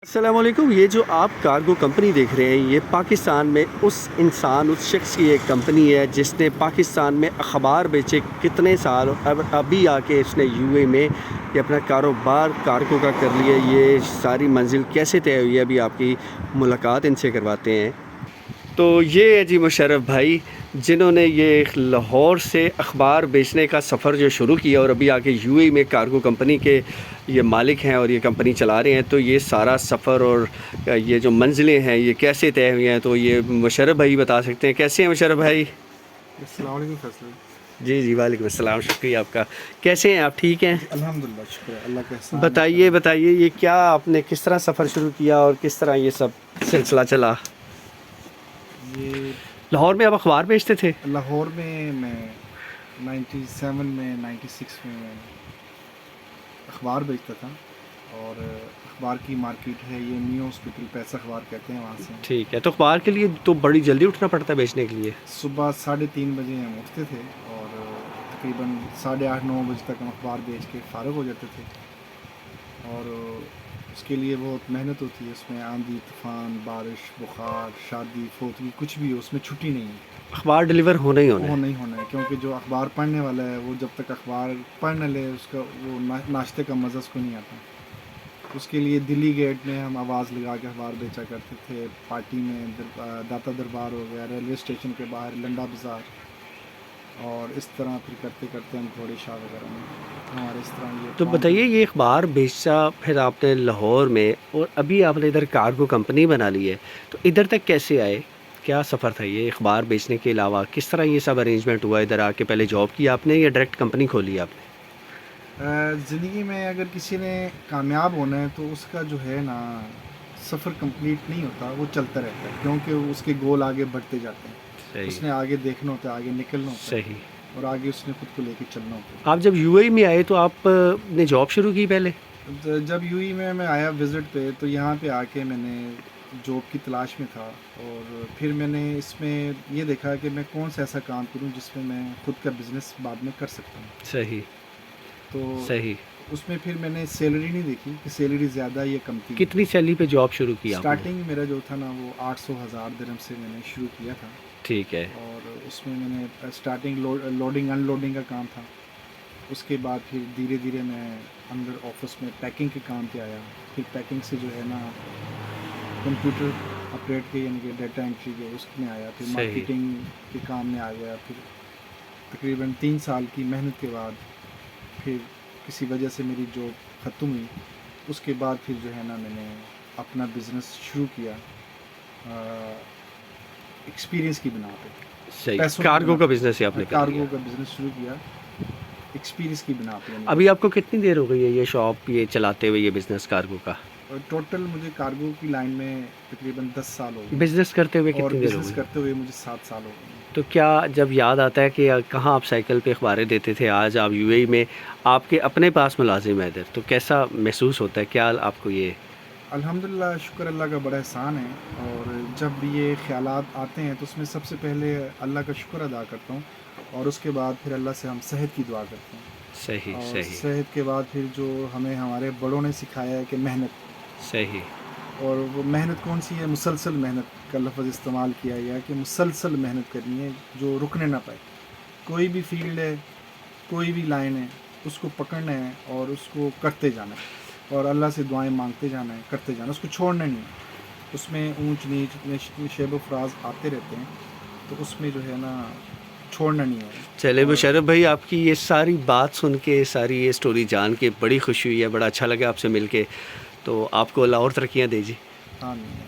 السلام علیکم. یہ جو آپ کارگو کمپنی دیکھ رہے ہیں یہ پاکستان میں اس شخص کی ایک کمپنی ہے جس نے پاکستان میں اخبار بیچے کتنے سال، ابھی آ کے اس نے یو اے میں یہ اپنا کاروبار کارگو کا کر لیا. یہ ساری منزل کیسے طے ہوئی ہے ابھی آپ کی ملاقات ان سے کرواتے ہیں. تو یہ ہے جی مشرف بھائی جنہوں نے یہ لاہور سے اخبار بیچنے کا سفر جو شروع کیا اور ابھی آ کے یو اے میں کارگو کمپنی کے یہ مالک ہیں اور یہ کمپنی چلا رہے ہیں. تو یہ سارا سفر اور یہ جو منزلیں ہیں یہ کیسے طے ہوئی ہیں تو یہ مشرف بھائی بتا سکتے ہیں. کیسے ہیں مشرف بھائی؟ السلام علیکم فیصل. جی وعلیکم السلام. شکریہ آپ کا. کیسے ہیں آپ؟ ٹھیک ہیں الحمدللہ، شکر ہے اللہ کا احسان. بتائیے یہ کیا آپ نے کس طرح سفر شروع کیا اور کس طرح یہ سب سلسلہ چلا؟ یہ لاہور میں آپ اخبار بیچتے تھے؟ لاہور میں 97 میں 96 میں اخبار بیچتا تھا، اور اخبار کی مارکیٹ ہے یہ نیو ہاسپٹل پیسہ اخبار کہتے ہیں، وہاں سے. ٹھیک ہے. تو اخبار کے لیے تو بڑی جلدی اٹھنا پڑتا ہے بیچنے کے لیے؟ صبح 3:30 بجے ہم اٹھتے تھے اور تقریباً 8:30-9 بجے تک ہم اخبار بیچ کے فارغ ہو جاتے تھے. اور اس کے لیے بہت محنت ہوتی ہے، اس میں آندھی طوفان بارش بخار شادی فوتگی کچھ بھی ہو اس میں چھٹی نہیں ہے. اخبار ڈلیور ہونا ہی ہونا ہے. وہ نہیں ہونا ہے، کیونکہ جو اخبار پڑھنے والا ہے وہ جب تک اخبار پڑھ نہ لے اس کا وہ ناشتے کا مزہ اس کو نہیں آتا. اس کے لیے دلی گیٹ میں ہم آواز لگا کے اخبار بیچا کرتے تھے، پارٹی میں داتا دربار ہو گیا، ریلوے اسٹیشن کے باہر لنڈا بازار، اور اس طرح پھر کرتے کرتے ہم تھوڑے شاہ وغیرہ میں ہمارے اس طرح یہ. تو بتائیے یہ اخبار بیچا پھر آپ نے لاہور میں اور ابھی آپ نے ادھر کارگو کمپنی بنا لی ہے، تو ادھر تک کیسے آئے؟ کیا سفر تھا یہ اخبار بیچنے کے علاوہ؟ کس طرح یہ سب ارینجمنٹ ہوا؟ ادھر آ کے پہلے جاب کی آپ نے یا ڈائریکٹ کمپنی کھولی آپ نے؟ زندگی میں اگر کسی نے کامیاب ہونا ہے تو اس کا جو ہے نا سفر کمپلیٹ نہیں ہوتا، وہ چلتا رہتا ہے، کیونکہ اس کے گول آگے بڑھتے جاتے ہیں. اس نے آگے دیکھنا ہوتا ہے، آگے نکلنا ہوتا ہے. صحیح. اور آگے اس نے خود کو لے کے چلنا ہوتا ہے. آپ جب یو اے میں آئے تو آپ نے جاب شروع کی پہلے؟ جب یو ای میں آیا وزٹ پہ تو یہاں پہ آ کے میں نے جاب کی تلاش میں تھا، اور پھر میں نے اس میں یہ دیکھا کہ میں کون سا ایسا کام کروں جس میں میں خود کا بزنس بعد میں کر سکتا ہوں. صحیح. اس میں پھر میں نے سیلری نہیں دیکھی کہ سیلری زیادہ یا کم تھی. کتنی سیلری پہ جاب شروع کی آپ نے؟ اسٹارٹنگ میرا جو تھا نا وہ 800,000 درہم سے میں نے شروع کیا تھا. ٹھیک ہے. اور اس میں نے اسٹارٹنگ لوڈنگ ان لوڈنگ کا کام تھا. اس کے بعد پھر دھیرے دھیرے میں اندر آفس میں پیکنگ کے کام پہ آیا. پھر پیکنگ سے جو ہے نا کمپیوٹر آپریٹ کے یعنی کہ ڈیٹا انٹری کے اس میں آیا. پھر مارکیٹنگ کے کام میں آ گیا. پھر تقریباً 3 سال کی محنت کے بعد پھر کسی وجہ سے میری جاب ختم ہوئی. اس کے بعد پھر جو ہے نا میں نے اپنا بزنس شروع کیا ایکسپیرینس کی بنا پہ. صحیح. کارگو کا بزنس ہے آپ نے؟ کارگو کا بزنس شروع کیا ایکسپیرینس کی بنا پہ. ابھی آپ کو کتنی دیر ہو گئی ہے یہ شاپ یہ چلاتے ہوئے یہ بزنس کارگو کا؟ ٹوٹل مجھے کارگو کی لائن میں تقریباً 10 سال ہو گئے. بزنس کرتے ہوئے اور کتنی دیر ہو بزنس گئی؟ کرتے ہوئے مجھے 7 سال ہو گئے. تو کیا جب یاد آتا ہے کہ کہاں آپ سائیکل پہ اخباریں دیتے تھے، آج آپ یو اے میں آپ کے اپنے پاس ملازم ہے ادھر، تو کیسا محسوس ہوتا ہے؟ کیا آپ کو یہ؟ الحمدللہ شکر اللہ کا بڑا احسان ہے. اور جب بھی یہ خیالات آتے ہیں تو اس میں سب سے پہلے اللہ کا شکر ادا کرتا ہوں، اور اس کے بعد پھر اللہ سے ہم صحت کی دعا کرتے ہیں. صحیح. اور صحت کے بعد پھر جو ہمیں ہمارے بڑوں نے سکھایا ہے کہ محنت. صحیح. اور وہ محنت کون سی ہے؟ مسلسل محنت کا لفظ استعمال کیا گیا کہ مسلسل محنت کرنی ہے جو رکنے نہ پائے. کوئی بھی فیلڈ ہے، کوئی بھی لائن ہے، اس کو پکڑنا ہے اور اس کو کرتے جانا ہے، اور اللہ سے دعائیں مانگتے جانا ہے، کرتے جانا، اس کو چھوڑنا نہیں ہے. اس میں اونچ نیچ شیب و فراز آتے رہتے ہیں، تو اس میں جو ہے نا چھوڑنا نہیں ہے. چلے مشرف بھائی آپ کی یہ ساری بات سن کے، ساری یہ سٹوری جان کے بڑی خوشی ہوئی ہے، بڑا اچھا لگا آپ سے مل کے. تو آپ کو اللہ اور ترقیاں دے جی. آمین.